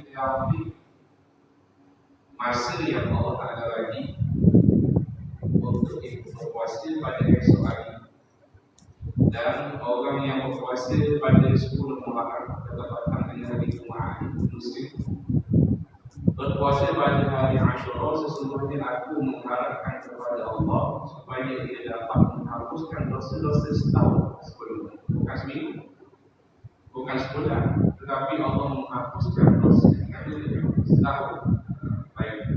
yang masa yang Allah Ta'ala bagi untuk ikut berpuasa pada esok hari, dan orang yang berpuasa pada 10 Muharram tepatnya pada hari Jumaat Muslim berpuasa pada hari Ashura, sesungguhnya aku mengharapkan kepada Allah supaya ia dapat menghapuskan dosa-dosa setahun sebelumnya, bukan seminggu, bukan sebulan, tetapi Allah menghapuskan dosa setahun. Baik,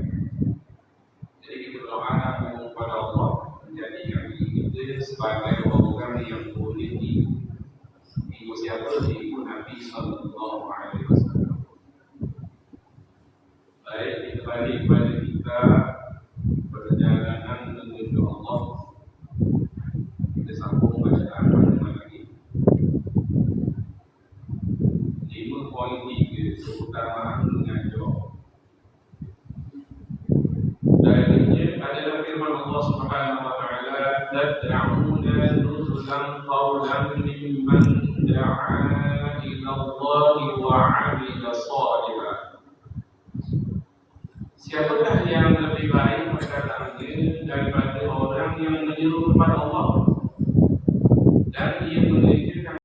jadi kita berdoa kepada Allah menjadikan kita sebagai orang yang boleh diikut siapa? Diikut Nabi Sallallahu Alaihi Wasallam. Baik, kita balik kepada kita perjalanan menuju Allah. Kita sambung bacaan pada lagi 5.3 keutamaan mengajar. Darinya adalah firman Allah Subhanahu wa taala, tad'una nuzulan qawlan mimman da'a ila Allah wa 'amila shalihan. Siapakah yang lebih baik perkataannya daripada orang yang menyeru kepada Allah dan ia mengerjakan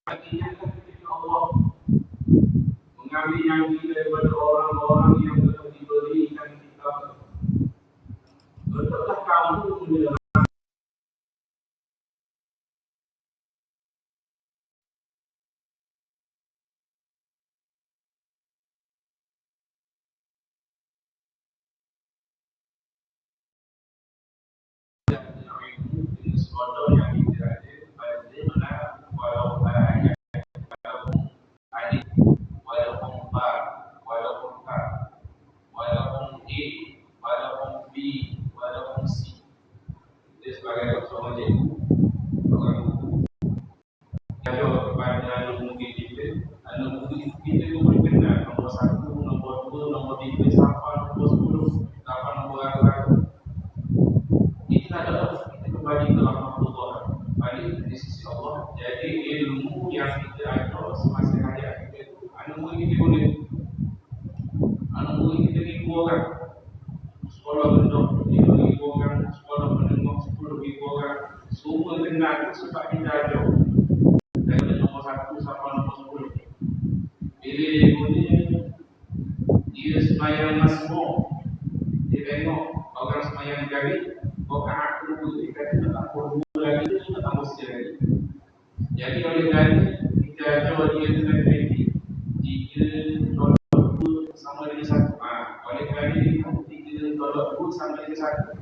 hatinya kepada Allah, mengambil janji daripada orang-orang yang telah diberikan kitab. Betulkah kamu menjelaskan sesuatu yang tidak ada pada benar, walaupun ayat, walaupun hadis, walaupun bar, walaupun kar, walaupun A, walaupun B, walaupun C. Dia sebagai seorang cikgu, orang jauh kepada mungkin kita, mungkin kita itu berkenal nombor 1, nombor 2, nombor 3, sampai nombor 10, sampai nombor 100. Itu adalah kita kembali ke rahmatullah, balik di sisi Allah. Jadi ilmu yang kita ada semasa hayat kita itu, mungkin kita boleh, mungkin kita 1,000 orang, sekolah bentuk 5,000 orang, sekolah menengah 10,000 orang, semua kenal sebab kita ada dari nombor 1 sampai nombor 10. Bila dia punya, dia sembahyang masmur, dia tengok orang sembahyang kali, orang aku kita tak perlu lagi, kita tak mesti lagi. Jadi oleh kerana kita ajar dia dengan kredit $3 sama dengan 1. Oleh kerana dia $3 sama dengan 1.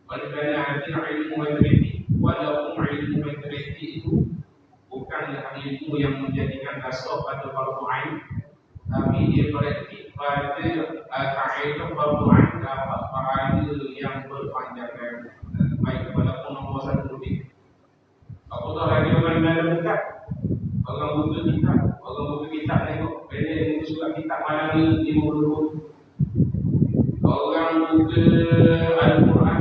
Oleh kerana ada ilmu matematik, walaupun ilmu matematik itu bukanlah ilmu yang menjadikan dasar pada fardu ain, tapi dia praktik pada kaedah fardu ain dapat pahala yang berpanjangan. Baik walaupun nombor 1 lebih. Aku tahu lagi orang dalam dekat, orang buka kitab tengok bila muka surat kitab malam ni 50. Orang buka Al-Quran,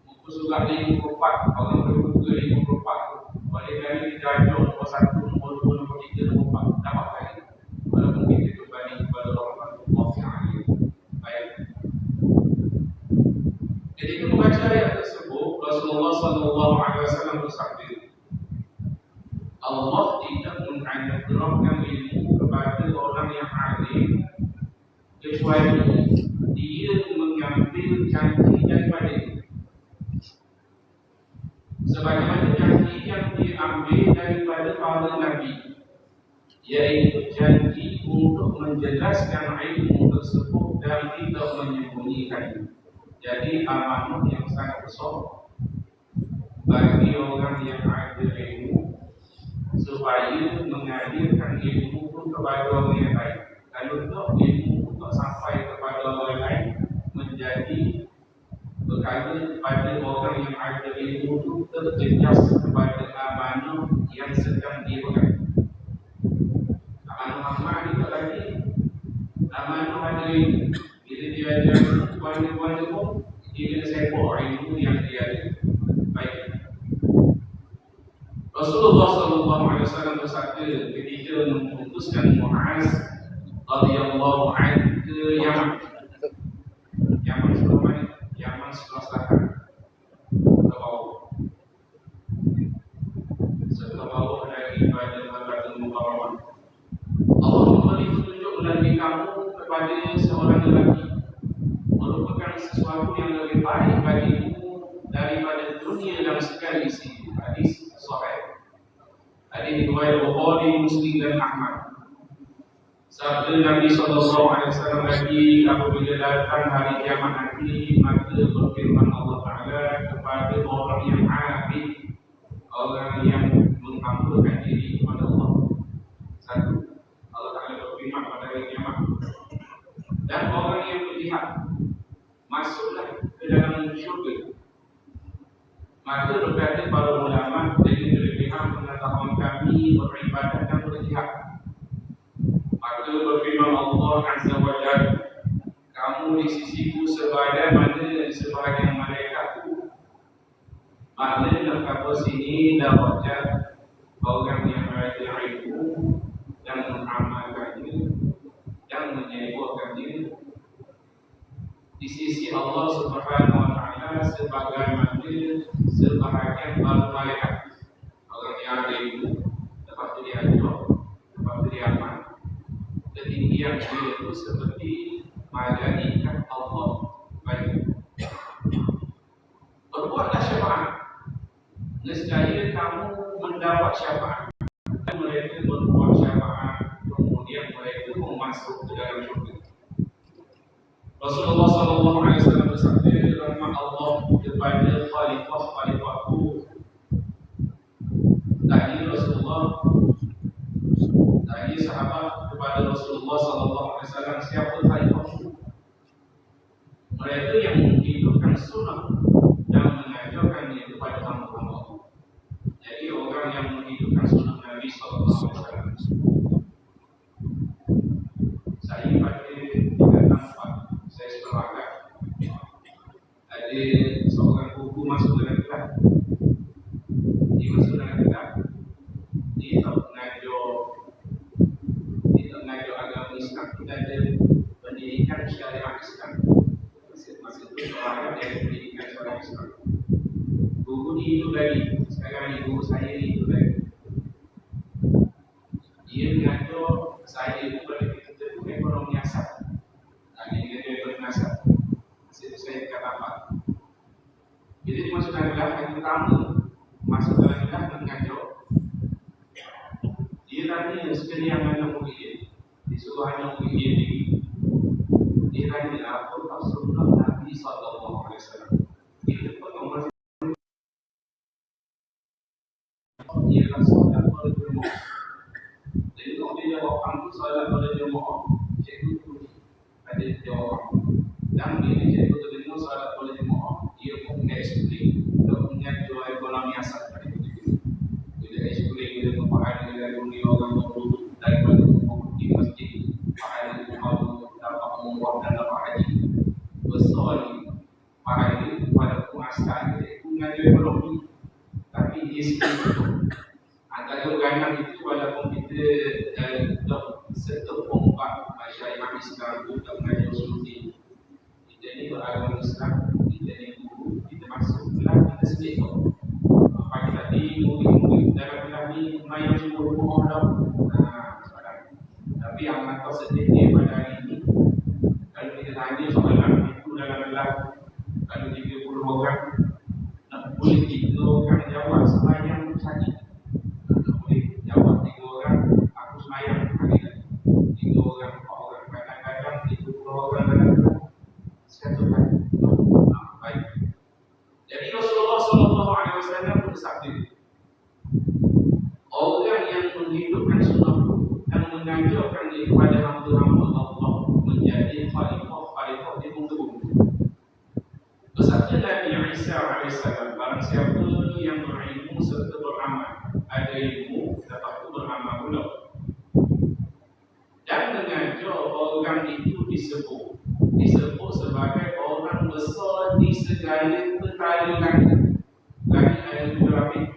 muka surat 54, orang buka 54. Oleh kerana kita ajar nombor 1, nombor 2, nombor 3, nombor 4, dapat lagi. Walaupun kita kembali kepada Allah Ta'ala. Baik. Jadi kita membaca ayat tersebut, Rasulullah SAW bersabda, Allah tidak menganugerahkan ilmu kepada orang yang alim kecuali dia mengambil janji daripada itu, sebagaimana janji yang diambil daripada para nabi, yaitu janji untuk menjelaskan ilmu tersebut dan tidak menyembunyikannya. Jadi amanah yang sangat besar bagi orang yang ada ilmu supaya mengajarkan ilmu itu kepada orang yang lain. Kalau tak ilmu tak sampai kepada orang lain, menjadi perkara pada orang yang ada ilmu itu terjejas kepada amanah yang sedang dipegang. Amanah amal ni tak lagi amanah ada ilmu. Bila dia ada kuasa-kuasa pun dia kena sepok ilmu yang dia ada. Baik. Rasulullah SAW bersabda ketika memutuskan Muaz radhiyallahu anhu ke Yaman. Yaman sebelah mana? Yaman sebelah selatan. Sebelah bawah. Sebelah bawah daripada Baitul Mukarramah. Allah memberi petunjuk melalui kamu kepada seorang lelaki merupakan sesuatu yang lebih baik bagimu daripada dunia dan segala isi. Hadis sahih. Hadis riwayat Bukhari, Muslim dan Ahmad. Sabda Nabi SAW lagi, apabila datang hari kiamat nanti, maka berfirman Allah Ta'ala kepada orang yang abid, orang yang menghambakan diri kepada Allah. Satu, Allah Ta'ala berfirman pada hari kiamat, dan orang yang berjihad, masuklah ke dalam syurga. Maka berkata para ulama, dari kelebihan pengetahuan kami beribadat dan berjihad. Maka berfirman Allah Azza wa Jalla, kamu di sisiku sebahagian mana sebahagian malaikatku. Maknanya kata sini darajat orang yang ada ilmu dan mengamalkannya dan menyebarkannya di sisi Allah Subhanahu wa Ta'ala sebagaimana sebahagian para malaikat. Orang yang ada ilmu, lepas itu dia ajar, lepas itu dia amal. Ketinggian dia itu seperti malaikat Allah. Baik. Berbuatlah syafaat. Nescaya kamu mendapat syafaat. Dan mereka berbuat syafaat, kemudian mereka masuk ke dalam syurga. Rasulullah SAW bersabda, rahmat Allah kepada khalifah-khalifahku. Tadi Rasulullah, tadi sahabat kepada Rasulullah SAW, siapa khalifahku? Mereka yang menghidupkan sunnah dan mengajarkannya kepada hamba-hamba Allah. Jadi orang yang menghidupkan sunnah Nabi SAW. Saya pada 3 tempat saya sekolahkan, ada seorang buku masuk dalam kelas. Dia masuk dalam kelas, dia tak mengajar agama Islam. Kita ada pendidikan syariah Islam. Masa itu sekolahkan dia ada pendidikan syariah Islam. Buku ni itu lagi, sekarang ni buku saya ni itu lagi. Dia mengajar saya itu pada kita itu ekonomi asal. Dia bernasab. Masa saya dekat rapat. Bila dia masuk dalam kelas, hari pertama masuk dalam kelas mengajar, dia tanya sekalian mana murid dia. Disuruh hanya murid dia diri. Dia tanya apa sunnah Nabi SAW. Dia pun nombor dia akan solat pada jemaah. Jadi kalau dia jawab kamu solat pada jemaah, cikgu tu ada jawab. Dan bila cikgu terdengar solat pada jemaah, dia pun explain dan mengajar ekonomi asal pada itu. Bila explain dia memahami dari dunia orang berduduk daripada di masjid, pahala umrah, dapat umrah dan dapat haji. Besar pahala pada pengasaran itu mengajar ekonomi. Tapi dia sikit antara orang itu walaupun kita setepung syariah Islam itu tak mengajar sunnah. Kita ni beragama Islam, kita ni guru, kita masuk kelas, kita sedih tu. Pagi tadi murid-murid dalam kelas ni main semua rumah orang. Tapi yang kau sedih dia pada hari ini, kalau kita tanya soalan itu dalam kelas, kalau 30 orang, boleh 3 orang jawab semayang sakit. Boleh jawab 3 orang, aku semayang sakit. 3 orang, 4 orang, kadang-kadang 30 orang dalam kelas. Satukan. Baik. Jadi Rasulullah SAW bersabda, orang yang menghidupkan sunnah dan mengajarkan kepada hamba-hamba Allah menjadi khalifah di muka bumi. Bersabda Isa alaihissalam, barang siapa yang berilmu serta beramal, ada ilmu lepas itu beramal pula, dan mengajar orang itu disebut sebagai orang besar di segala petala langit. Langit ada dua lapis.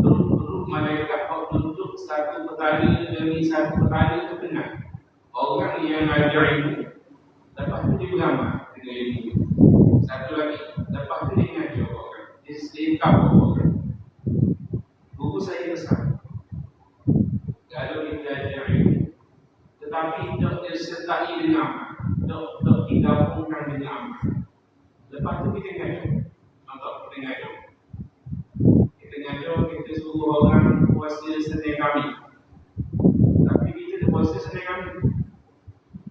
Turut malaikat menunjuk satu petala demi satu petala itu benar. Orang yang ajar ilmu, lepas itu dia beramal dengan ilmu. Satu lagi, lepas itu dia mengajar orang. Dia sedekap orang. Buku saya besar. Kalau kita ajar ilmu, tetapi tidak disertai dengan amal, tidak digabungkan dengan amal. Lepas itu kita ngajar. Contoh, kita ngajar. Kita ngajar, kita suruh orang puasa Senin Khamis. Tapi kita puasa Senin Khamis.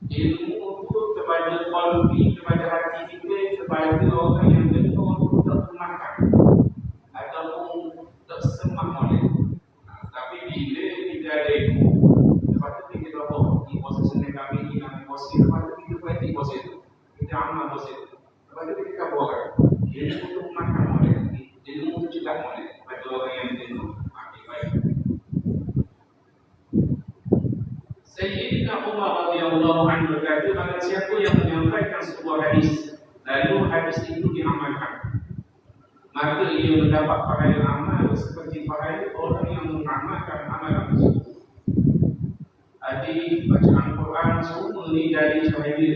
Ilmu itu kepada qalbi, kepada hati kita, kepada orang yang dengar itu tak termakan ataupun tak semak oleh. Tapi bila kita ada ilmu, lepas itu kita tahu di puasa Senin Khamis ini nak puasa, lepas itu kita praktik puasa itu, kita amal puasa itu. Lepas itu kita kata orang, ilmu itu makan oleh, ilmu itu juga oleh pada orang yang dengar. Baik. Sayyidina Umar radhiyallahu anhu berkata, barang siapa yang menyampaikan sebuah hadis, lalu hadis itu diamalkan, maka ia mendapat pahala amal seperti pahala orang yang mengamalkan amalan tersebut. Hadis, bacaan Quran, semua ni dari cahaya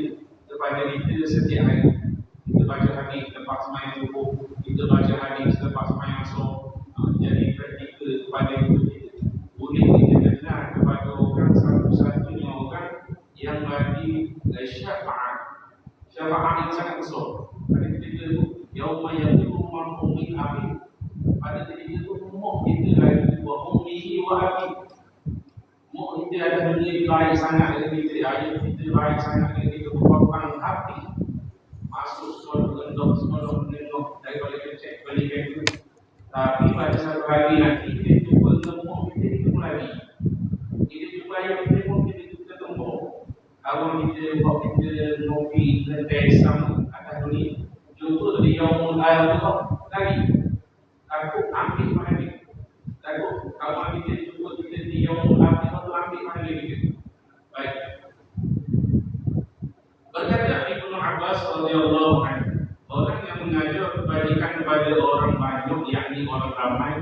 kepada kita setiap hari. Kita baca hadis lepas sembahyang subuh, kita baca hadis lepas sembahyang subuh. Jadi praktikal kepada hidup kita. Boleh kita kenal kepada orang satu-satunya orang yang bagi syafaat. Syafaat yang sangat besar. Pada ketika itu, yauma yaqimu min abi. Pada ketika itu, moh kita lagi wa ummihi wa abi. Moh kita ada dunia baik sangat dengan kita, ayat kita baik sangat dengan kita, merupakan hati masuk surga, menengok daripada kecek balik itu. Tapi pada satu hari nanti kita jumpa tembok, kita ketemu lagi. Kita jumpa ayat kita pun kita jumpa tembok. Awang kita buat kita nopi lantai sama atas dunia. Jumpa di yaumul akhirah lagi. Takut ambil pahala. Takut kawan kita jumpa kita di yaumul akhirah tu ambil pahala kita. Baik. Berkata Ibnu Abbas radhiyallahu anhu, orang yang mengajar kebaikan kepada orang banyak, yakni orang ramai,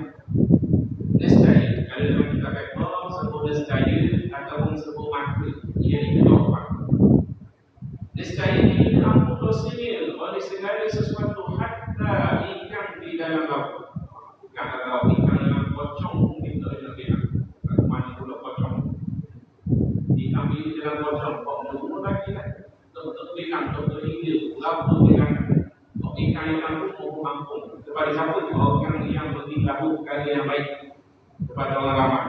nescaya kalau kita kata sebut nescaya ataupun sebut maka, ia ditolak. Nescaya ini ampun dosanya oleh segala sesuatu, hatta ikan di dalam laut. Bukan kalau ikan dalam pocong mungkin tak ada kena. Mana pula pocong? Ikan di dalam pocong, kok menurut lagi lah. Untuk ikan, untuk hidup, laut ikan. Ikan-ikan itu mau mampu kepada siapa? Orang yang beritahu perkara yang baik kepada orang ramai.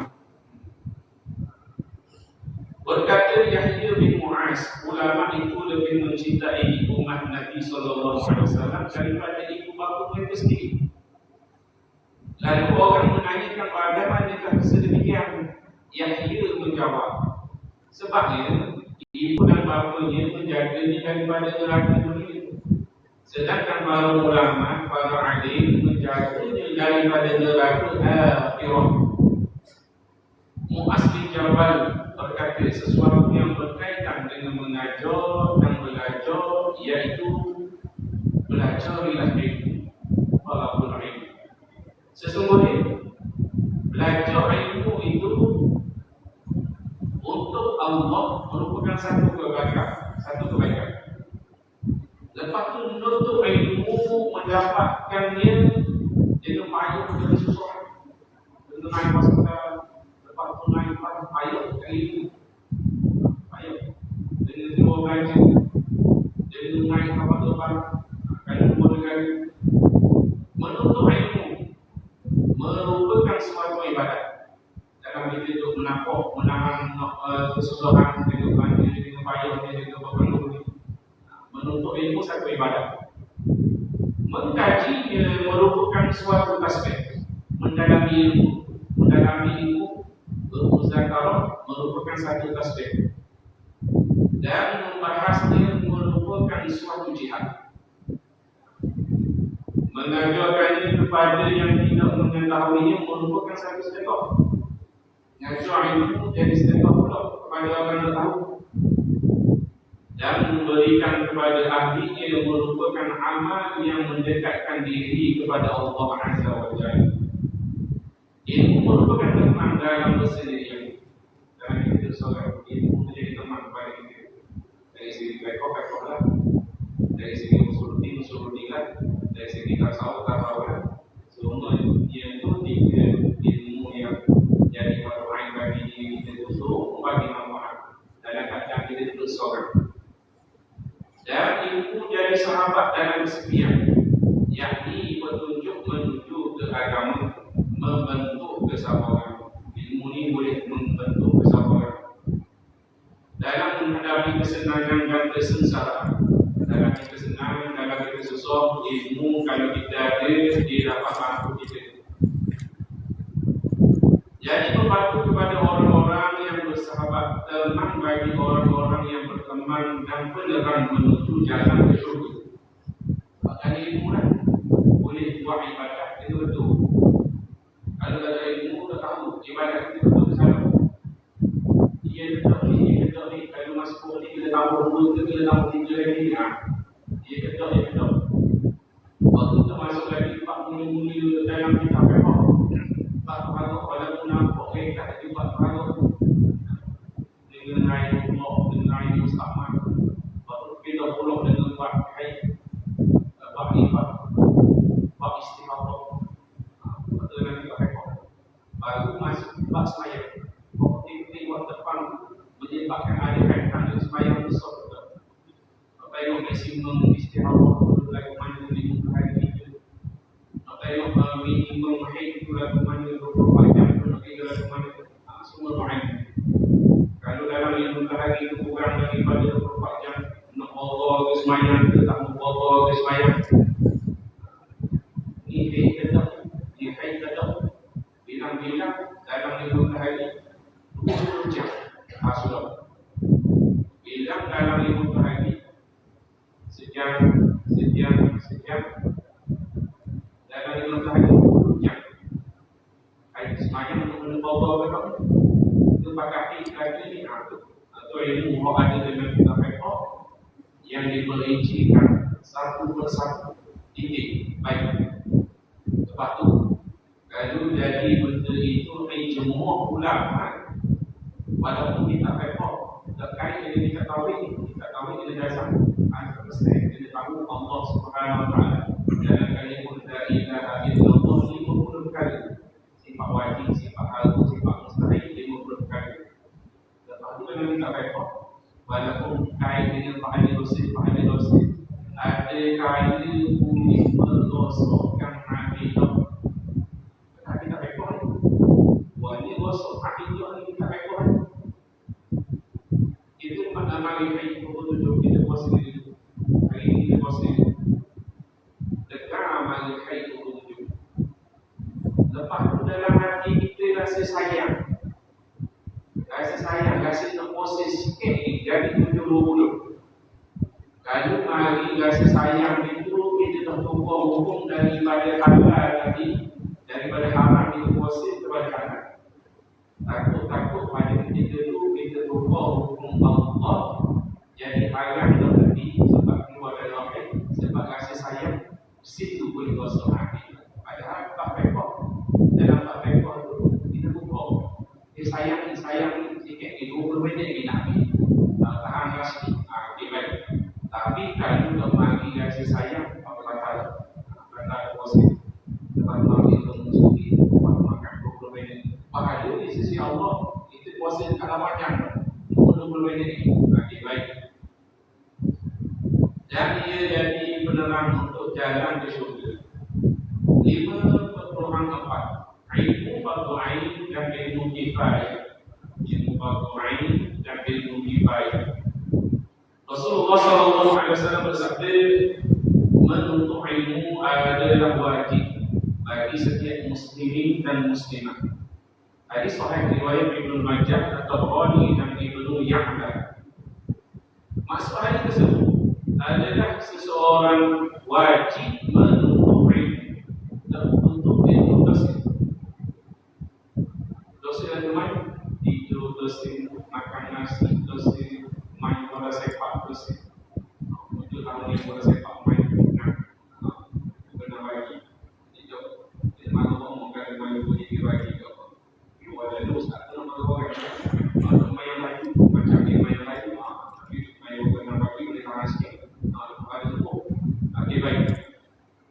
Berkata Yahya bin Mu'az, ulama itu lebih mencintai umat Nabi SAW daripada ibu bapa mereka sendiri. Lalu orang menanyakan bagaimanakah sedemikian? Yahya menjawab, sebabnya ibu dan bapanya menjaganya daripada neraka dunia. Sedangkan para ulama, para alim menjaganya daripada neraka akhirah. Mu'az bin Jabal berkata sesuatu yang berkaitan dengan mengajar dan belajar, iaitu belajarilah ilmu. Wallahu a'lam. Sesungguhnya belajar ilmu itu untuk Allah merupakan satu kebaikan. Lepas tu menuntut ilmu, mendapatkannya dengan payah dan susah. Dengan naik hospital, lepas tu naik payah ilmu. Payah. Dengan dua gaji, dengan naik kapal terbang, akan kemudian menuntut ilmu merupakan suatu ibadat. Dalam kita itu menahan kesusahan dengan banjir, dengan payah, dengan beban. Menuntut ilmu satu ibadat. Mengkaji merupakan suatu aspek. Mendalami ilmu bermuzakarah merupakan satu aspek. Dan membahasnya merupakan suatu jihad. mengajarkannya kepada yang tidak mengetahuinya merupakan satu sedekah. Mengajar ilmu jadi sedekah pula kepada orang yang tahu. Dan memberikan kepada ahlinya merupakan amal yang mendekatkan diri kepada Allah Azza wa Jalla. Ilmu merupakan teman dalam bersendirian. Dan kita seorang ilmu menjadi teman kepada kita. Dari segi baik-baik lah, dari segi usul lah, dari segi tasawuf lah, semua yang itu ilmu yang jadi orang bagi diri kita itu semua bagi manfaat dalam keadaan kita itu seorang. Dan ilmu jadi sahabat dalam kesepian, yakni petunjuk menuju ke agama, membentuk kesabaran. Ilmu ini boleh membentuk kesabaran dalam menghadapi kesenangan dan kesengsaraan. Dalam kesenangan, dalam kesusah, ilmu kalau kita ada, dia dapat bantu kita. Jadi membantu kepada orang-orang yang bersahabat, teman bagi orang-orang yang berteman dan penerang menuju jalan ke syurga. Sebab ilmu lah, boleh buat ibadat, itu betul. Kalau ada ilmu, dah tahu ibadat itu betul salah. Dia tetap ni, kalau masuk ni kita tahu dua, kita tahu tiga lagi. Dia tetap. Waktu kita masuk lagi, Pak mula-mula dalam kitab fiqh. Pak Tuhan pada munafik kita juga tahu dengan Allah, dengan Ustaz. Waktu kita pulang dengan buat baik, buat ibadah, buat istighfar. Waktu nanti kita fiqh. Baru masuk bab sembahyang. Waktu depan menyebabkan ada kaitan dengan sembahyang besar juga. Tengok maksimum istighfar itu lagu mana 5 hari itu. Tengok minimum haid itu lagu mana 24 jam itu lagu mana. Semua doa. Kalau dalam 5 hari itu kurang daripada 24 jam, nak bawa ke sembahyang ke tak bawa ke sembahyang. Ini haid tetap. Bilang-bilang dalam 5 hari 20 jam. Sudah. Bilang dalam 5 hari sejam dalam 5 hari 20 jam. Hari semayang untuk bawa berapa? Itu pakai lagi ni atau ilmu ada dengan kita fiqh yang diperincikan satu persatu titik baik. Sebab tu kalau jadi benda itu ijmu' ulama, walaupun kita fiqh terkait dengan kita tauhid dengan dasar mesti kita tahu Allah Subhanahu wa taala dalam kalimah la ilaha illallah 50 kali, sifat wajib, sifat halus, sifat mustahil 50 kali. Lepas tu dengan kita fiqh walaupun kait dengan fa'al dosa ada kali boleh merosakkan akidah. Kita fiqh wani rosak akidah kita fiqh itu makna ini untuk kita kuasa diri. Hari ini kita kuasa diri. Dekat amal kait untuk. Lepas tu dalam hati kita rasa sayang, rasa nak kuasa sikit ni jadi 70. Kalau mari rasa sayang itu kita dah tukar hukum daripada halal tadi, daripada haram kita kuasa kepada halal. Takut pada ketika itu kita tukar hukum Allah jadi haram tadi sebab keluar dari rahim, sebab rasa sayang situ boleh kosong hati. Padahal tak pekor dalam tak pekor itu kita tukar sayang sikit ni 20 minit ni nak tahan rasa ni baik. Tapi kalau tak mari rasa sayang apa kata kosong sebab mari mesti makan 20 minit. Pahala di sisi Allah itu puasa kalau panjang 20 minit ni baik. Dan ia jadi penerang untuk jalan ke syurga. 5.4 ilmu fardu ain dan ilmu kifayah. Ilmu fardu ain dan ilmu kifayah. Rasulullah SAW bersabda, menuntut ilmu adalah wajib bagi setiap muslimin dan muslimah. Hadis sahih riwayat Ibnu Majah atau Bukhari dan Ibnu Ya'la. Maksud hadis tersebut adalah seseorang wajib menuntut ilmu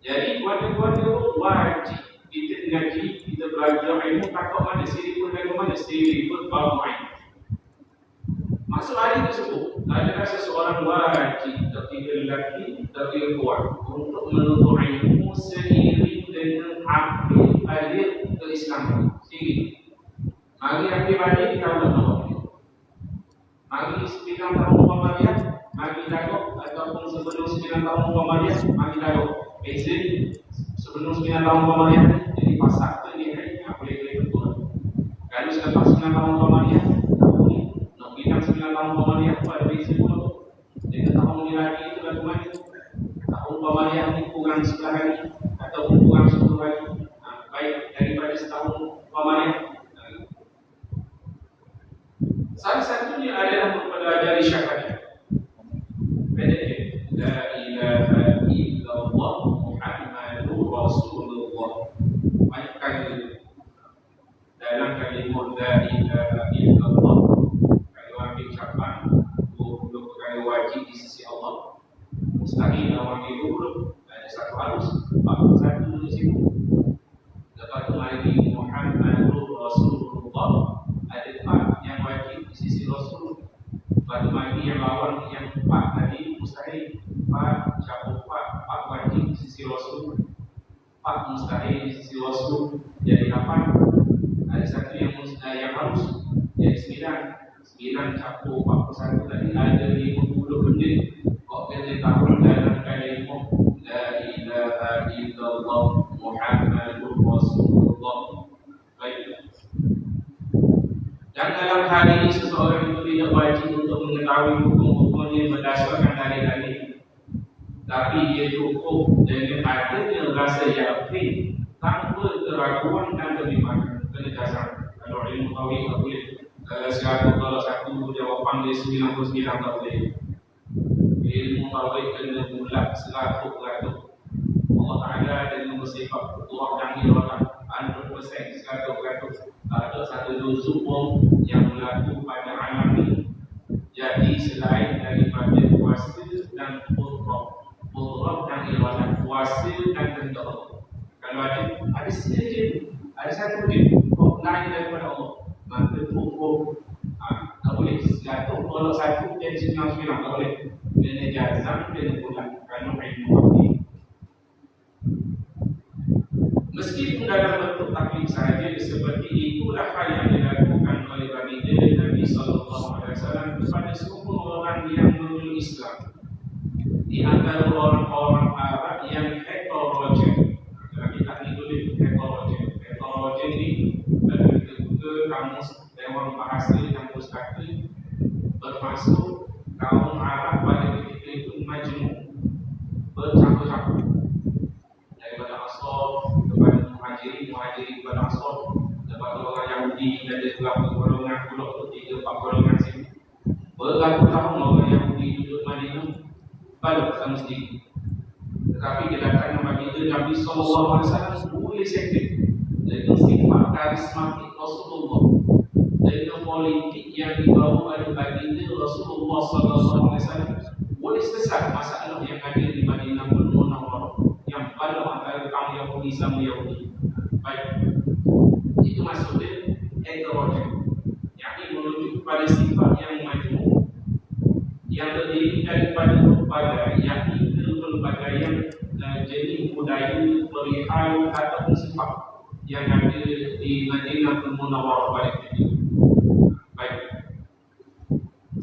Jadi keluarga-keluarga wajib kita ngaji, kita belajar ilmu takut mana siri pun dari mana siri pun baru main. Masuk hari tersebut, adakah seseorang wajib ketika lelaki, ketika kuat untuk menuntut ilmu seiring dengan akil balik ke Islam sendiri. Mari akil balik kita berdoa. Mari 9 tahun Muhammadiyah, mari dakwah ataupun sebelum 9 tahun Muhammadiyah, mari dakwah. Beza sebelum 9 tahun Muhammadiyah jadi pasak tu dia boleh betul. Kalau selepas 9 tahun Muhammadiyah, nak bilang 9 tahun Muhammadiyah tu ada beza pun. Jadi tahun ni lagi itu lagu mana? Tahun Muhammadiyah ni kurang 10 hari ataupun kurang 10 hari. Baik daripada setahun Muhammadiyah. Salah satunya adalah mempelajari syahadat. Bedanya la ilaha illallah Muhammadur Rasulullah. Banyak dalam kalimah la ilaha illallah. Kalau ambil ucapan 20 perkara wajib di sisi Allah, mustahil orang itu ada satu harus 41 di situ. Lepas tu lagi Muhammadur Rasulullah. Ada 4 yang wajib di sisi Rasul. Lepas tu lagi yang lawan yang 4 tadi mustahil. 4 cabut 4 wajib di sisi Rasul, 4 mustahil di sisi Rasul. Jadi 8. Ada satu yang harus jadi 9 cabut 41 tadi ada 50 benda. Kok kena tahu dalam kalimah la ilaha illallah Muhammadur Rasulullah. Baik. Dan dalam hal ini seseorang itu tidak wajib untuk mengetahui hukum-hukum yang berdasarkan dalil-dalil. Tapi dia cukup dengan adanya rasa yakin tanpa keraguan dan kenegasan. Kalau ilmu tauhid tak boleh 100 kalau satu jawapan dia 99 tak boleh. Ilmu tauhid kena bulat 100%. Allah Ta'ala dengan bersifat Allah dan iradah 100%, 100%. Ada satu juzuk pun yang berlaku pada alam ini. Jadi selain daripada kuasa dan qudrah dan iradah, kuasa dan kehendak Allah. Kalau ada sedikit, ada satu je lain daripada Allah, maka kufur tak boleh jatuh. Kalau satu jadi 99 tak boleh. Kena jazam, kena bulat. Kerana ilmu hati. Meskipun dalam bentuk taklif sahaja, seperti itulah hal yang dilakukan oleh baginda Nabi SAW kepada semua orang yang memeluk Islam. Di antara orang-orang Arab yang heterogen. Kalau kita ni tulis heterogen. Heterogen ni kalau kita buka kamus Dewan Bahasa dan Pustaka, bermaksud kaum Arab pada ketika itu majmuk, bercampur-campur. Daripada Asal kepada Muhajirin kepada Asal, daripada orang Yahudi ada beberapa golongan, pulak 3-4 golongan sini. Berlaku-tahun orang Yahudi duduk Madinah, balik semestinya. Tetapi kedatangan baginda Nabi SAW boleh sekte dengan sifat karismatik Rasulullah, dengan politik yang dibawa oleh baginda Rasulullah SAW, boleh selesai masalah yang ada di Madinah Munawwarah yang pada antara kaum Yahudi sama Yahudi. Baik, itu maksudnya heterogen, yang ini menuju kepada sifat yang majmuk, yang terdiri daripada pelbagai, yakni pelbagai jenis budaya, perihal ataupun sifat yang ada di Madinah Munawwarah pada ketika itu. Baik.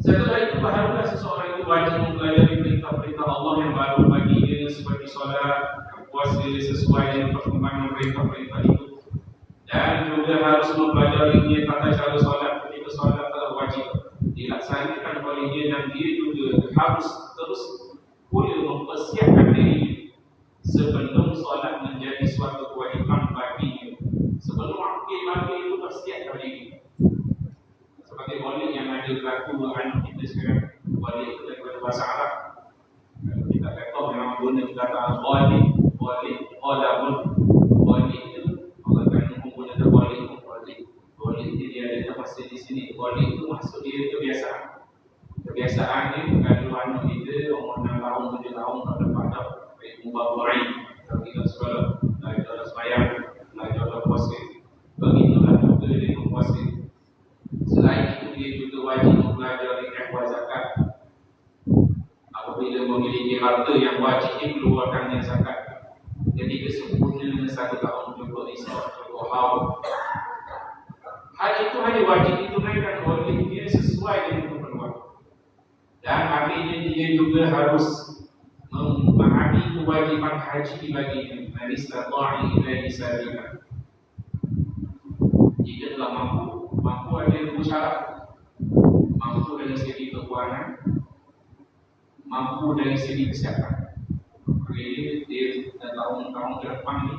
Setelah itu barulah seseorang itu wajib mempelajari perintah-perintah Allah yang baru bagi dia, seperti solat, puasa sesuai dengan perkembangan perintah-perintah itu. Dan juga harus mempelajari tata cara solat ketika solat telah wajib dilaksanakan oleh dia, dan dia juga harus terus boleh mempersiapkan diri sebelum solat menjadi suatu kewajiban baginya. Sebelum akil itu persiapkan diri. Seperti boleh yang ada berlaku anak kita sekarang, boleh itu daripada bahasa Arab. Kita kata memang guna kata boleh, boleh itu Allah kan menggunakan boleh itu dia ada masih di sini. Boleh itu maksud dia kebiasaan. Kebiasaan ni kalau anak kita umur 6 tahun, 7 tahun tak dapat dah baik mubarak. Tapi kita sekolah, belajar dalam sembahyang, belajar dalam puasa. Begitulah juga dengan puasa. Selain itu dia juga wajib mempelajari ihwal zakat. Apabila memiliki harta yang wajib dikeluarkannya zakat. Ketika sempurna 1 tahun cukup isap, cukup haul. Hal itu hanya wajib ditunaikan oleh dia sesuai dengan keperluan. Dan akhirnya dia juga harus memahami kewajiban haji baginya. Manistata'a ilaihi sabila. Jika telah mampu ada 2 syarat. Mampu dari segi keuangan, mampu dari segi kesihatan. Jadi dia tahun-tahun ke depan ni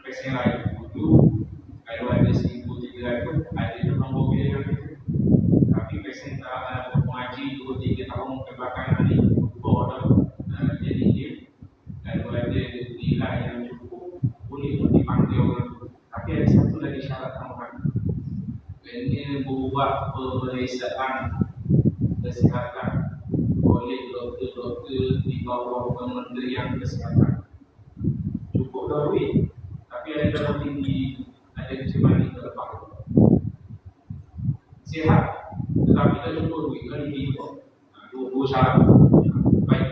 pesen lain dulu kalau ada 1,300 ada nombor pilihan itu. Tapi pesen tak mengaji 2-3 tahun ke belakang ni jadi dia kalau ada nilai yang cukup boleh dipanggil orang. Tapi ada satu lagi syarat tambahan. Kena buat pemeriksaan kesihatan oleh doktor-doktor di bawah Kementerian Kesihatan. Cukup dah duit, tapi ada darah tinggi, ada kecemasan terlepas. Sihat, tetapi tak cukup duit, kan ini dua syarat. Baik.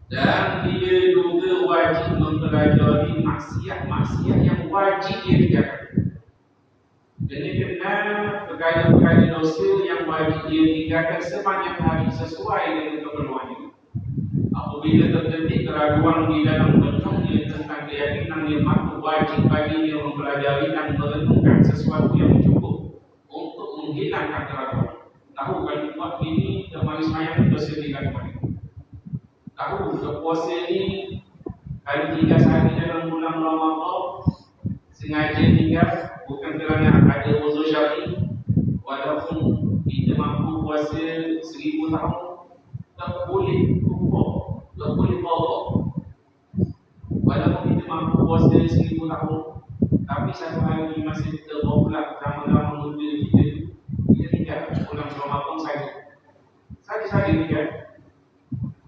Dan dia juga wajib mempelajari maksiat-maksiat yang wajib dia tinggalkan. Jadi kena perkara-perkara dosa yang wajib dia tinggalkan sepanjang hari sesuai dengan keperluannya. Apabila terjadi keraguan di dalam bentuknya tentang keyakinan yang mampu, wajib bagi dia mempelajari dan merenungkan sesuatu yang cukup untuk menghilangkan keraguan. Tahu kalau buat ini termanis mayat dosa tinggalkan. Tahu puasa ini hari 3 hari dalam bulan Ramadan sengaja tinggal bukan kerana ada uzur syar'i. Walaupun kita mampu puasa 1000 tahun, tak boleh kufur, tak boleh qadha. Walaupun kita mampu puasa 1000 tahun, tapi satu hari masih tergolak lama-lama muda kita tinggal bulan Ramadan saja tinggal.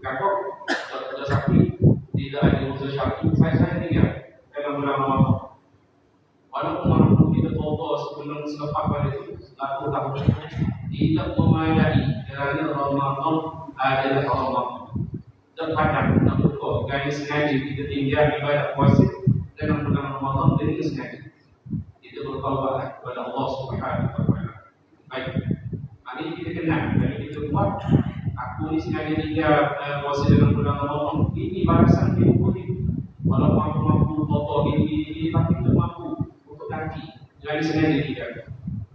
Kakak tak sakit, tidak ada uzur syar'i, saya tinggal dalam bulan Ramadan. Walaupun mampu kita taubat sebelum selepas pada itu 1 tahun tidak memadai kerana Ramadan adalah Ramadan. Terkadang nak buka gaya sengaja kita tinggal ibadat puasa dalam bulan Ramadan dengan sengaja. Kita bertaubat kepada Allah Subhanahu wa taala. Baik. Hari ini kita kenal, kalau kita buat aku ni sengaja tinggal puasa dalam bulan Ramadan. Ini balasan kita boleh. Walaupun mampu taubat ini tapi tak mampu nanti, jadi sengaja tidak.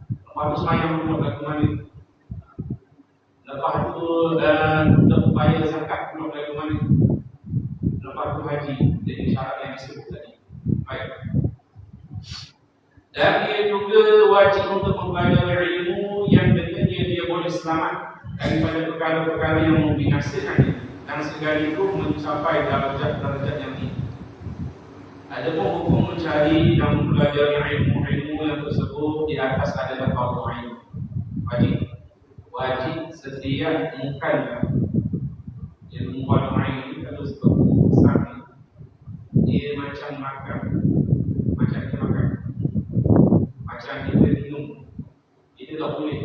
Lepas tu semayang pun tak kemana. Lepas tu upaya zakat pun tak kemana. Lepas tu haji, jadi syarat yang disebut tadi. Baik. Dan dia juga wajib untuk mempelajari ilmu yang dengannya dia boleh selamat daripada perkara-perkara yang membinasakan dan sekaligus mencapai darjat-darjat yang tinggi. Adapun hukum mencari dan mempelajari ilmu-ilmu yang tersebut di atas adalah fardu ain. Wajib setiap mukallaf. Ilmu fardu ain ini kalau seperti besar dia macam makan, macam kita minum. Kita tak boleh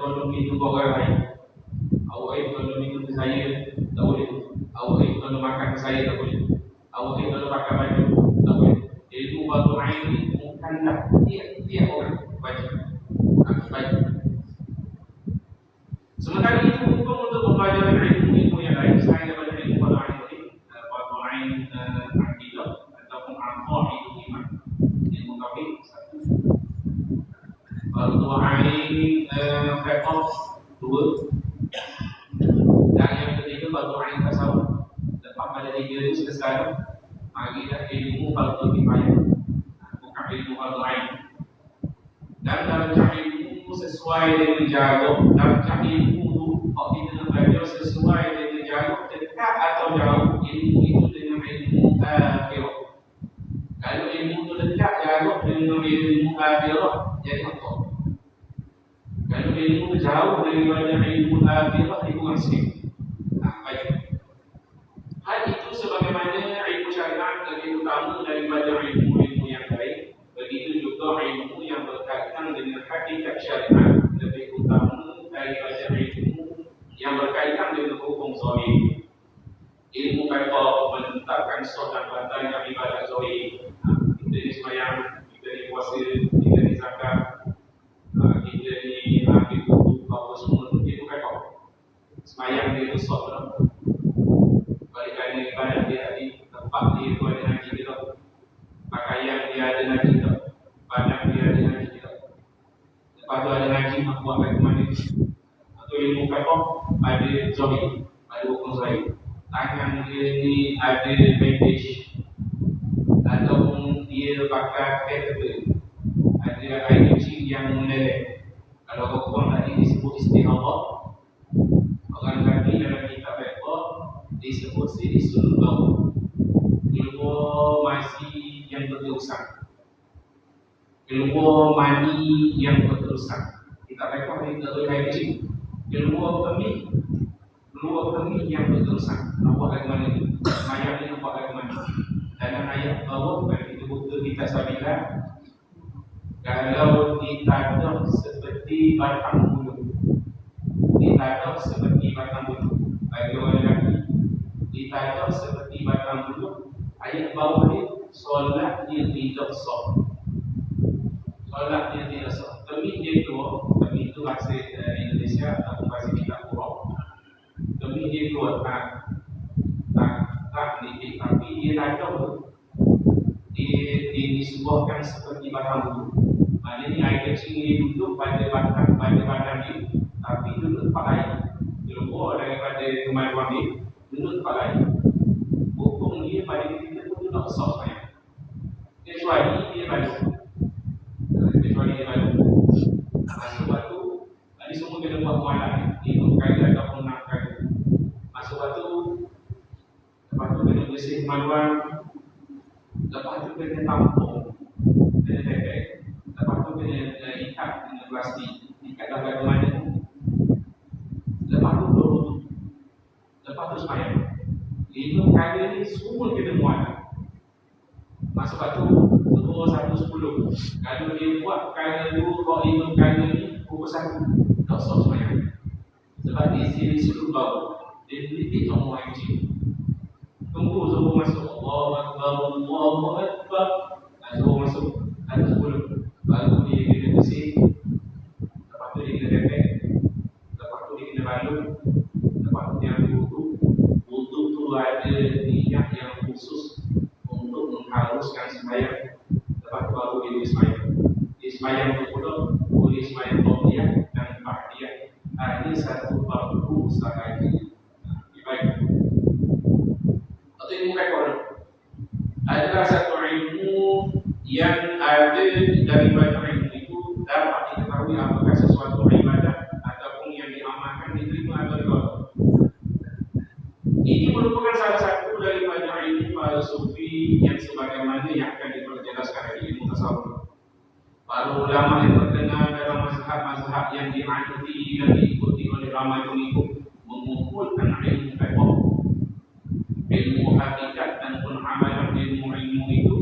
kalau minum orang lain. Awak kalau minum saya tak boleh. Awak kalau makan saya tak boleh. Awak kalau pakai baju tak boleh. Ilmu fardu ain ini bukanlah tiap orang wajib. Sementara itu hukum untuk mempelajari ilmu yang lain selain daripada ilmu fardu ain ini, fardu ain akidah ataupun aqaidah iman. Ilmu tauhid satu. Fardu ain fiqh dua. Dan yang ketiga fardu ain tasawuf. Lepas pada 3 itu selesai. Akidah ilmu fardu kifayah, bukan ilmu fardu ain. Dan darjah ilmu sesuai dengan jalur. Darjah ilmu tu kalau kita nak belajar sesuai dengan jalur dekat atau jauh, ilmu itu dengan ilmu akhirah. Kalau ilmu tu dekat jalur dengan ilmu akhirah, jadi apa? Kalau ilmu jauh daripada ilmu akhirah, itu masih baik. Hal itu sebab sebagaimana ilmu syariat lebih utama daripada ilmu-ilmu yang lain, begitu juga ilmu yang berkaitan dengan hakikat syariat lebih utama daripada ilmu yang berkaitan dengan hukum zahir. Ilmu kata menetapkan sah dan batalnya ibadat zahir. Kita ni sembahyang, kita ni puasa, kita ni zakat, kita ni ambil wudu, apa semua ilmu kata. Sembahyang dia tu sah tak? Balik kerana ibadat dia tadi, tempat dia tu ada haji dia tak? Pakaian dia ada haji tak? Badan dia ada haji tak? Lepas tu ada haji nak buat kat mana? Atau ilmu kata ada zahir, ada hukum zahir. Tangan dia ni ada bandage ataupun dia pakai catheter, ada air kecil yang meleleh. Kalau korang tadi disebut istighfar, orang kata dalam kitab fiqh disebut silisul baul, keluar masi yang berterusan, keluar mani yang berterusan. Kitab fiqh ni tak boleh air kecil, keluar kemih yang berterusan. Nak buat lagu mana ni? Mayat ni nak buat lagu mana? Dalam ayat bawah kalau kita buka kitab Sabilah, kalau ditadah seperti batang bulu, ditadah seperti batang bulu bagi orang lelaki, ditadah seperti batang bulu, ayat bawah ni solat dia tidak sah. Solat dia tidak sah. Kemih dia keluar, kemih itu bahasa Indonesia ataupun bahasa kita kurang. Kemih dia keluar tak nitik, tapi dia tadah disuburkan seperti batang bulu. Maknanya air kecil ni duduk pada badan dia, tapi duduk tempat lain. Keluar daripada kemaluan dia, duduk tempat lain. Hukum dia pada kita pun tidak sah sebenarnya. Kecuali dia balik. Sebab tu, tadi semua kena buat mualah. 5 kali ataupun 6 kali. Sebab tu, lepas tu kena bersih kemaluan. Lepas tu kena tampung, kena bebek. Lepas tu kena ikat dengan plastik, ikat dalam mana. Lepas tu berwudu. Lepas tu sembahyang. 5 kali ni semua kena muat. Sebab tu Zuhur 1:10. Kalau dia buat kali 2 atau 5 kali ni pukul 1, tak sah sembahyang. Sebab dia sini suruh bau, dia titik semua yang kecil. Tunggu Zuhur masuk, Allahu Akbar, Allahu Akbar. Zuhur masuk, ada 10. Baru dia kena bersih. Lepas tu dia kena bebek. Lepas tu dia kena balut. Lepas tu dia ambil wudu. Wudu tu ada niat yang khusus untuk mengharuskan sembahyang. Lepas tu baru dia boleh sembahyang. Dia sembahyang tu pula boleh sembahyang qabliyah dan ba'diyah. Ada satu waktu sekali. Baik. Atau ilmu fiqh adalah satu ilmu yang ada daripada ilmu itu dapat diketahui apakah sesuatu ibadah ataupun yang diamalkan diterima atau tidak. Ini merupakan salah satu daripada ilmu para sufi yang sebagaimana yang akan diperjelaskan dari ilmu tasawuf. Para ulama yang terkenal dalam mazhab-mazhab yang dianuti dan diikuti oleh ramai pengikut mengumpulkan ilmu fiqh, ilmu hakikat dan penamalan ilmu-ilmu itu,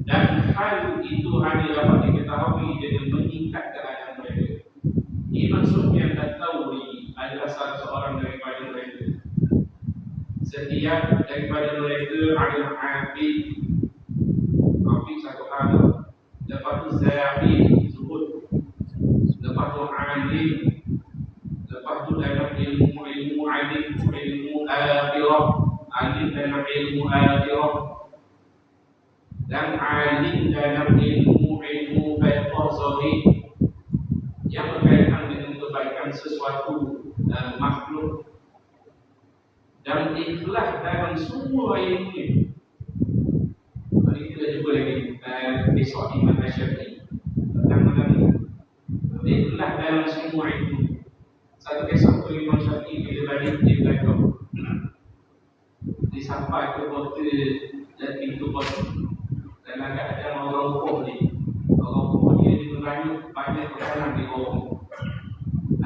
dan hal itu hanya dapat diketahui dengan meningkat keadaan mereka. Imam Sufyan Ats-Tsauri adalah salah seorang daripada mereka. Setiap daripada mereka adalah Habib satu hal. Lepas tu Zahid Zuhud. Lepas tu Alim. Lepas tu dalam ilmu alim, ilmu akhirah. Alim dalam ilmu akhirah. Dan alim dalam ilmu fiqh zahir yang berkaitan dengan kebaikan sesuatu makhluk. Dan ikhlas dalam semua ilmu ini. Mari kita jumpa lagi besok Imam Syafi'i tentang ini. Ikhlas dalam semua ilmu. Satu kisah tu Imam Syafi'i bila balik dia belajar. Dia sampai ke kota dan pintu kota. Dan agak ada orang Kuh ni. Orang Kuh ni dia merayu banyak perkara di bawah.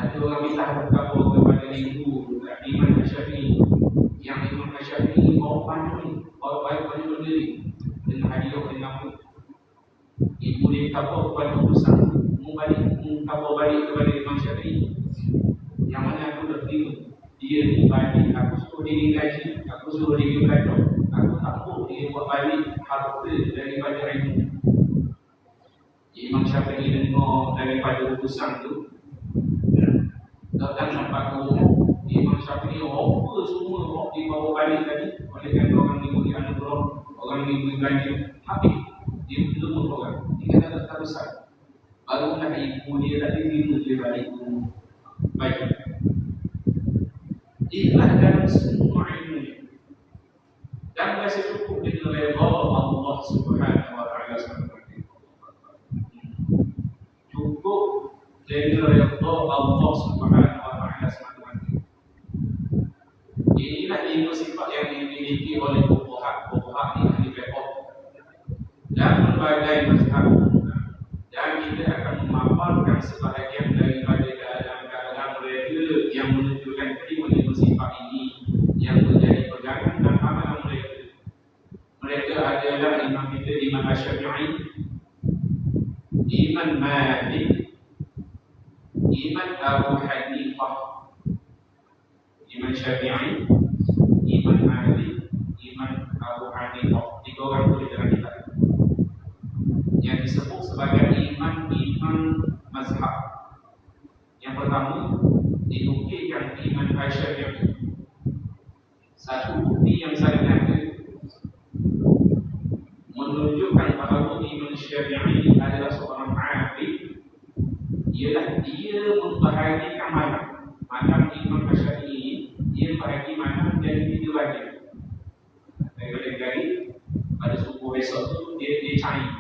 Ada orang minta berkata kepada ibu Imam Syafi'i, yang Imam Syafi'i bawa pandu, bawa pandu sendiri dengan hadiah dengan ibu dia kata kepada urusan mau balik kepada Imam Syafi'i, yang mana aku terima dia ni balik, aku suruh dia gaji, aku suruh dia gaji, aku tak mahu dia buat balik harta daripada ilmu. Imam Syafi'i dengar daripada urusan tu, datang nampak Imam Syafi'i apa semua dibawa balik tadi oleh kata orang ni boleh anugerah, orang ni boleh gaji, habis dia belum orang dia kata tak besar, barulah ibu dia tadi terima dia balik baik. Ikhlas dalam semua ilmu dan masih cukup dengan redha Allah Subhanahu wa taala sekalian. Cukup dengan redha Allah Subhanahu wa taala sekalian. Inilah lima sifat yang dimiliki oleh fuqaha di ahli fiqh dan berbagai mazhab, dan kita akan memaparkan sebahagian daripada keadaan-keadaan mereka yang menunjukkan kelima sifat ini yang menjadi pegangan dan amalan mereka. Mereka adalah imam kita, Imam Syafi'i, Imam Malik, Imam Abu Hanifah. Imam Syafi'i, Imam Malik, Imam Abu Hanifah. Tiga orang itu dalam kitab yang disebut sebagai imam-imam mazhab. Yang pertama, dinukilkan Imam Syafi'i. Satu bukti yang saya ada menunjukkan bahawa Imam Syafi'i adalah seorang alim, ialah dia membahagikan malam. Malam Imam Syafi'i, dia bahagi malam jadi 3 bahagian. Dari pada subuh besok tu dia cari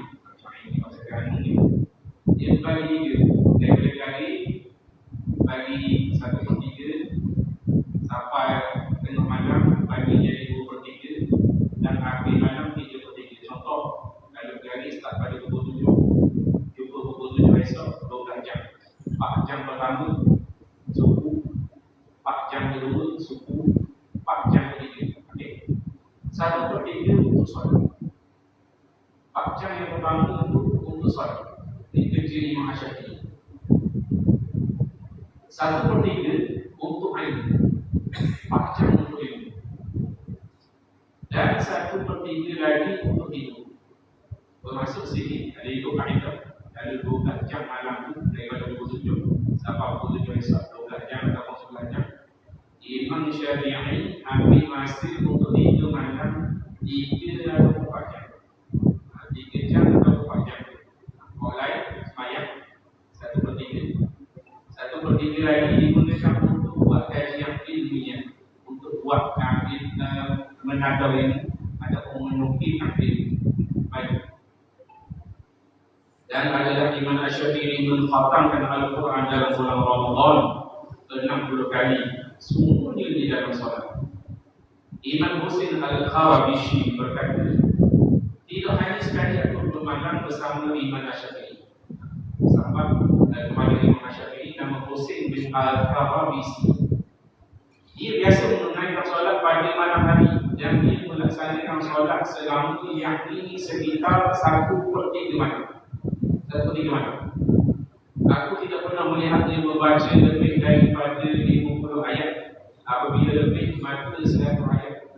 dia bagi dari bagi 1/3 sampai tengah malam bagi jadi 2/3 dan akhir malam 3/3. Contoh, kalau hari start pada pukul 7 jumpa pukul 7 esok 12 jam. 4 jam pertama subuh, 4 jam kedua subuh, 4 jam ketiga. Okey. 1/3 untuk solat. 4 jam yang pertama untuk solat. Ini kerja Imam Syafi'i. 1/3 untuk ilmu, 4 jam untuk ilmu, dan 1/3 lagi untuk tidur. Bermaksud sini ada itu kaedah, ada 12 jam malam tu daripada pukul 7 sampai pukul 7 esok, 12 jam atau 11 jam. Imam Syafi'i ambil masa untuk tidur malam 3 atau 4 jam. 3 jam atau 4 jam. Orang lain semayang 1/3. 1/3 lagi digunakan untuk buat kajian ilmiah, untuk buat menadar ilmu ataupun menukilkan ilmu. Baik. Dan adalah Imam Syafi'i mengkhatamkan Al-Quran dalam bulan Ramadan 60 kali, semuanya di dalam solat. Imam Husain Al-Kharabishi berkata, tidak hanya sekali aku bermalam bersama Imam Syafi'i. Sahabat kepada Imam Syafi'i nama Husain bin Al-Kharabishi. Dia biasa menunaikan solat pada malam hari dan dia melaksanakan solat selama yakni sekitar 1/3 malam. 1/3 malam. Aku tidak pernah melihat dia membaca lebih daripada 50 ayat. Apabila lebih, maka 100 ayat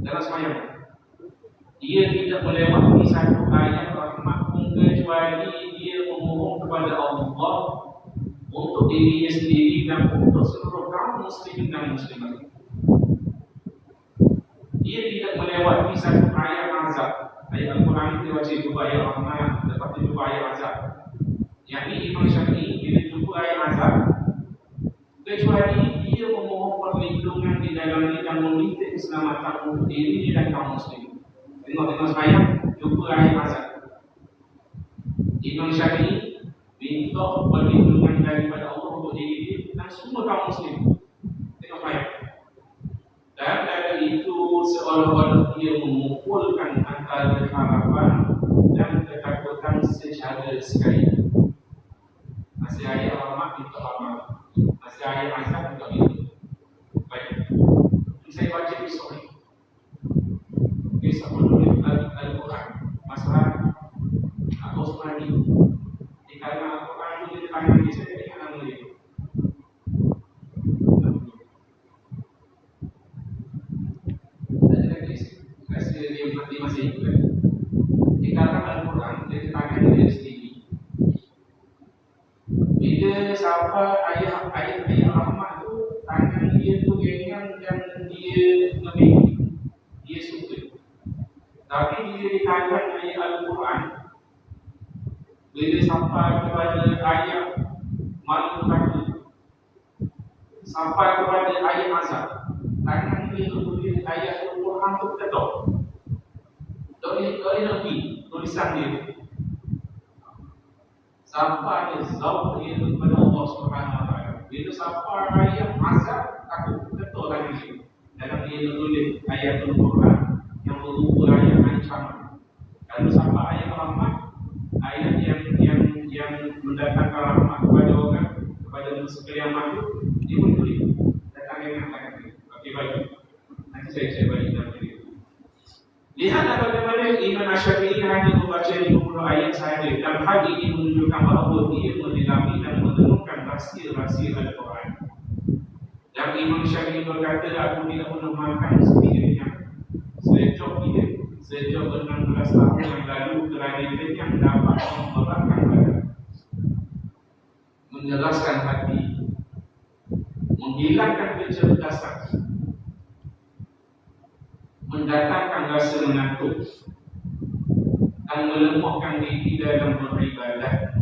dalam semayang. Dia tidak melewati 1 ayat rahmat kecuali dia memohon kepada Allah untuk dirinya sendiri dan untuk seluruh kaum muslimin dan muslimat. Dia tidak melewati 1 ayat azab. Ayat Al-Quran kita baca jumpa ayat rahmat, lepas itu jumpa ayat azab. Yang ini Imam Syafi'i bila jumpa ayat azab, kecuali dia memohon perlindungan di dalamnya dan meminta keselamatan untuk dirinya dan kaum muslimin. Tengok semayang, jumpa ayat azab. Imam Syafi'i minta perlindungan daripada Allah untuk diri dia dan semua kaum muslim. Tengok semayang. Dan dari itu seolah-olah dia mengumpulkan antara harapan dan ketakutan secara sekali. Masih ayat rahmat minta rahmat, ayat azab untuk itu. Baik, saya baca besok ni. Besok menulis Al-Quran masalah Osmani. Di kalangan Al-Quran itu di tangan dia, saya ingat nama dia. Rasa dia masih hidup. Di kalangan Al-Quran, dia di tangan dia sendiri. Bila sampai ayat rahmat tu, tangan dia tu gengang dan dia memiliki, dia suka. Tapi bila di tangan ayat Al-Quran, bila sampai kepada ayat malu kaki, sampai kepada ayat azab, tangan dia tulis ayat Al-Quran tu ketok. Tak boleh lebih tulisan dia. Sampai dia zauk dia kepada Allah Subhanahu Wa Taala. Bila sampai ayat azab, aku ketok lagi dia. Dalam dia tulis ayat Al-Quran yang berupa ayat ancaman. Kalau sampai ayat rahmat, ayat yang mendatangkan rahmat kepada orang, kepada manusia yang makhluk, dia boleh tulis. Datang dengan tangan dia. Okey, baik. Nanti saya bagi dalam video. Lihatlah bagaimana Imam Asy-Syafi'i hanya membaca 50 ayat sahaja. Dan hal ini menunjukkan bahawa dia mendalami dan menemukan rahsia-rahsia Al-Quran. Dan Imam Syafi'i berkata, aku tidak pernah makan sendirinya. Sejak 16 tahun yang lalu kerana yang dapat memberatkan badan, menjelaskan hati, menghilangkan kecerdasan, mendatangkan rasa mengantuk dan melemahkan diri dalam beribadah.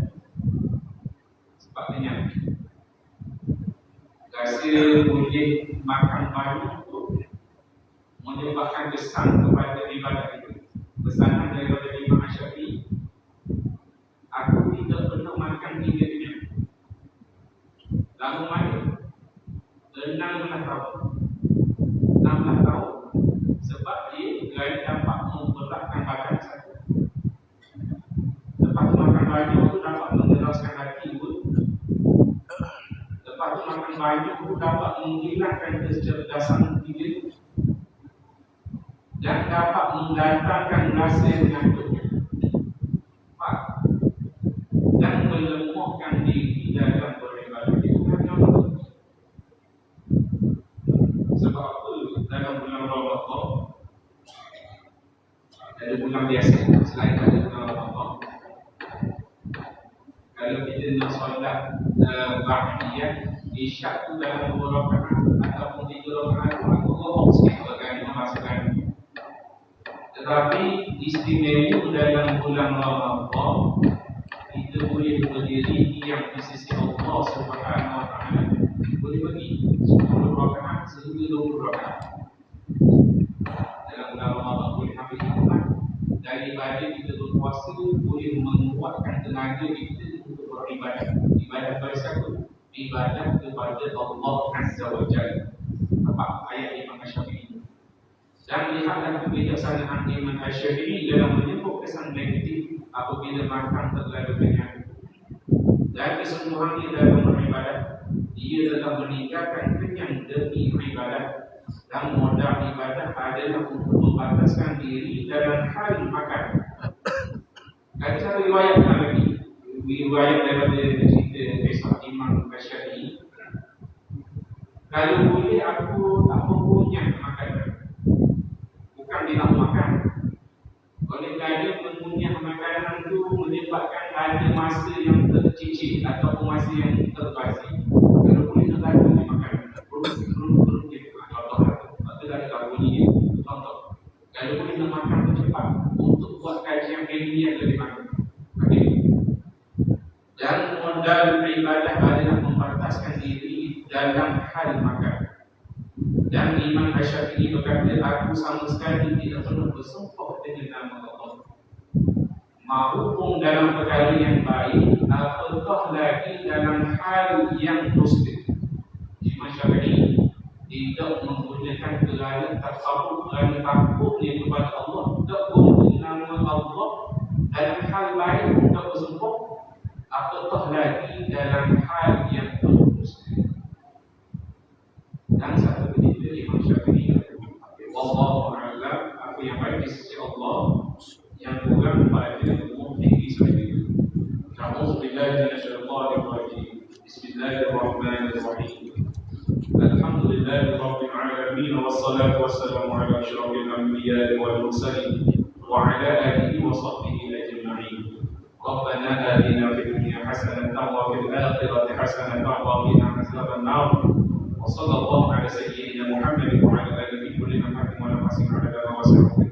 Sebabnya rasa boleh makan banyak itu menyebabkan kesan kepada ibadah itu. Pesanan daripada Imam Asy-Syafi'i, aku tidak pernah makan tiga-tiga. Lama mana? 16 tahun. 16 tahun. Sebab dia dapat memberatkan badan saya. Lepas tu makan banyak tu dapat menjelaskan hati pun. Lepas tu makan banyak tu dapat menghilangkan kecerdasan diri dan dapat mendatangkan rasa mengantuk dan melemahkan diri dalam beribadah. Sebab apa dalam bulan Ramadan, ada bulan biasa selain pada bulan Ramadan, kalau kita nak solat ba'diyah, isyak tu dalam 2 rakaat ataupun 3 rakaat, aku bohong sikit bagi memasukkan. Tetapi istimewa dalam bulan Ramadan, kita boleh berdiri yang di sisi Allah Subhanahu Wa Taala, boleh bagi 10 rakaat sehingga 20 rakaat. Dalam bulan Ramadan boleh ambil hikmah daripada kita berpuasa, boleh menguatkan tenaga kita untuk beribadah. Ibadah kepada siapa? Ibadah kepada Allah Azza wa Jalla. Apa ayat Imam Asy-Syafi'i? Dan lihatlah kebijaksanaan Imam Asy-Syafi'i dalam menyebut kesan negatif apabila makan terlalu kenyang. Dan kesungguhannya dalam beribadah, dia telah meninggalkan kenyang demi ibadah. Dan modal ibadah adalah untuk membataskan diri dalam hal makan. Ada satu riwayat lagi, riwayat daripada cerita kisah Imam Asy-Syafi'i. Kalau boleh aku tak mempunyai makanan, bukan dia tak makan. Oleh kerana mengunyah makanan itu menyebabkan ada masa yang tercicit ataupun masa yang terbasi. Kalau boleh tak ada dia makan, belum dia contoh ada bunyi dia. Contoh, kalau boleh nak makan cepat untuk buat kajian ilmiah lebih banyak. Okay. Dan modal ibadah adalah membataskan diri dalam hal makan. Dan Imam Asy-Syafi'i berkata, aku sama sekali tidak pernah bersumpah dengan nama Allah. Mahupun dalam perkara yang baik, apatah lagi dalam hal yang muslim. Imam Syafi'i tidak menggunakan kerana tasawuf, kerana takutnya kepada Allah, tidak menggunakan nama Allah dalam hal baik untuk bersumpah, apatah lagi dalam hal yang muslim. Wallahu a'lam. Apa yang baik di sisi Allah, yang kurang pada umum tinggi seperti itu. A'udzubillahi minasyaitonir rajim. Bismillahirrahmanirrahim. Alhamdulillahi rabbil alamin wassalatu wassalamu ala asyrafil anbiya'i wal mursalin wa ala alihi wa sahbihi ajma'in. Rabbana atina fid dunya hasanatan wa fil akhirati hasanatan wa qina adzaban nar. Wa sallallahu ala sayyidina Muhammadin wa ala alihi kulli nafsin wa nafsin ala ma wasi'a.